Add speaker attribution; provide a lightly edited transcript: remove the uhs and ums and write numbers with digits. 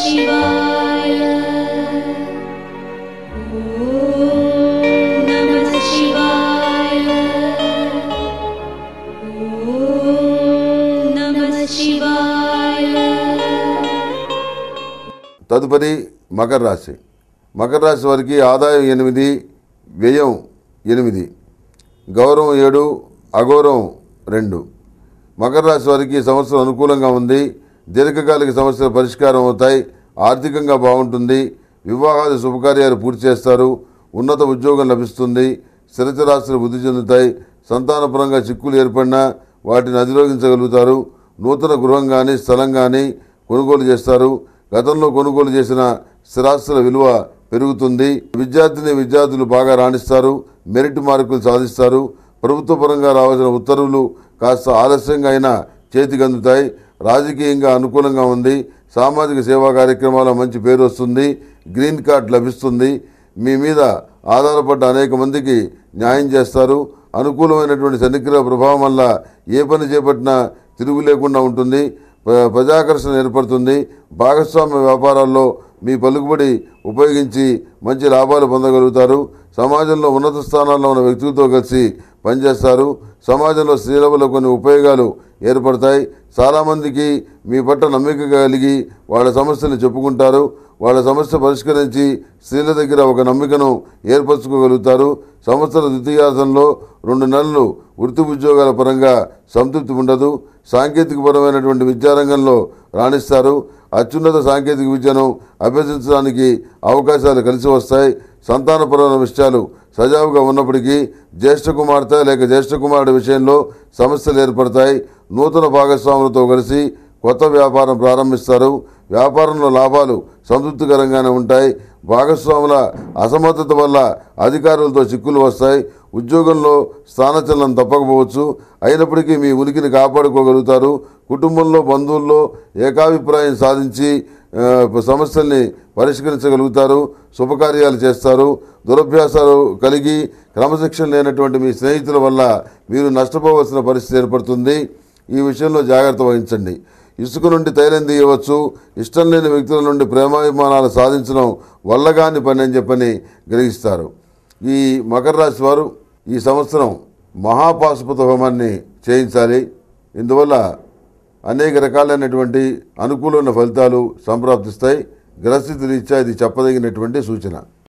Speaker 1: शिवाय ॐ नमः शिवाय ॐ नमः शिवाय।
Speaker 2: తదుపరి మకర రాశి. మకర రాశి వారికి ఆదాయం 8, వ్యయం 8, గౌరవం 7, అగౌరవం 2. మకర రాశి వారికి ఈ సంవత్సరం అనుకూలంగా ఉంది. దీర్ఘకాలిక సమస్యల పరిష్కారం అవుతాయి. ఆర్థికంగా బాగుంటుంది. వివాహాది శుభకార్యాలు పూర్తి చేస్తారు. ఉన్నత ఉద్యోగం లభిస్తుంది. స్థిరచరాస్తులు వృద్ధి చెందుతాయి. సంతానపరంగా చిక్కులు ఏర్పడినా వాటిని అధిరోగించగలుగుతారు. నూతన గృహం కానీ స్థలం కానీ కొనుగోలు చేస్తారు. గతంలో కొనుగోలు చేసిన స్థిరాస్తుల విలువ పెరుగుతుంది. విద్యార్థులు బాగా రాణిస్తారు. మెరిట్ మార్కులు సాధిస్తారు. ప్రభుత్వ పరంగా రావాల్సిన ఉత్తర్వులు కాస్త ఆలస్యంగా అయినా చేతికి అందుతాయి. రాజకీయంగా అనుకూలంగా ఉంది. సామాజిక సేవా కార్యక్రమాల మంచి పేరు వస్తుంది. గ్రీన్ కార్డ్ లభిస్తుంది. మీ మీద ఆధారపడ్డ అనేక మందికి న్యాయం చేస్తారు. అనుకూలమైనటువంటి శనిగ్రహ ప్రభావం వల్ల ఏ పని చేపట్టినా తిరుగు లేకుండా ఉంటుంది. ప్రజాకర్షణ ఏర్పడుతుంది. భాగస్వామ్య వ్యాపారాల్లో మీ పలుకుబడి ఉపయోగించి మంచి లాభాలు పొందగలుగుతారు. సమాజంలో ఉన్నత స్థానాల్లో ఉన్న వ్యక్తులతో కలిసి పనిచేస్తారు. సమాజంలో స్త్రీల వల్ల కొన్ని ఉపయోగాలు ఏర్పడతాయి. చాలామందికి మీ పట్ల నమ్మిక కలిగి వాళ్ళ సమస్యలు చెప్పుకుంటారు. వాళ్ళ సమస్య పరిష్కరించి స్త్రీల దగ్గర ఒక నమ్మికను ఏర్పరచుకోగలుగుతారు. సంవత్సర ద్వితీయార్థంలో 2 నెలలు వృత్తి ఉద్యోగాల పరంగా సంతృప్తి ఉండదు. సాంకేతికపరమైనటువంటి విద్యారంగంలో రాణిస్తారు. అత్యున్నత సాంకేతిక విద్యను అభ్యసించడానికి అవకాశాలు కలిసి వస్తాయి. సంతానపరమైన విషయాలు సజావుగా ఉన్నప్పటికీ జ్యేష్ఠ కుమార్తె లేక జ్యేష్ఠ కుమారుడి విషయంలో సమస్యలు ఏర్పడతాయి. నూతన భాగస్వాములతో కలిసి కొత్త వ్యాపారం ప్రారంభిస్తారు. వ్యాపారంలో లాభాలు సంతృప్తికరంగానే ఉంటాయి. భాగస్వాముల అసమర్థత వల్ల అధికారులతో చిక్కులు వస్తాయి. ఉద్యోగంలో స్థానచలనం తప్పకపోవచ్చు. అయినప్పటికీ మీ ఉనికిని కాపాడుకోగలుగుతారు. కుటుంబంలో బంధువుల్లో ఏకాభిప్రాయం సాధించి సమస్యల్ని పరిష్కరించగలుగుతారు. శుభకార్యాలు చేస్తారు. దురభ్యాసాలు కలిగి క్రమశిక్షణ లేనటువంటి మీ స్నేహితుల వల్ల మీరు నష్టపోవలసిన పరిస్థితి ఏర్పడుతుంది. ఈ విషయంలో జాగ్రత్త వహించండి. ఇసుక నుండి తైలం తీయవచ్చు. ఇష్టం లేని వ్యక్తుల నుండి ప్రేమాభిమానాలు సాధించడం వల్లగాని పని అని చెప్పని గ్రహిస్తారు. ఈ మకర రాశి వారు ఈ సంవత్సరం మహాపాశుపత హోమాన్ని చేయించాలి. ఇందువల్ల అనేక రకాలైనటువంటి అనుకూలమైన ఫలితాలు సంప్రాప్తిస్తాయి. గ్రహస్థితి రీత్యా ఇది చెప్పదగినటువంటి సూచన.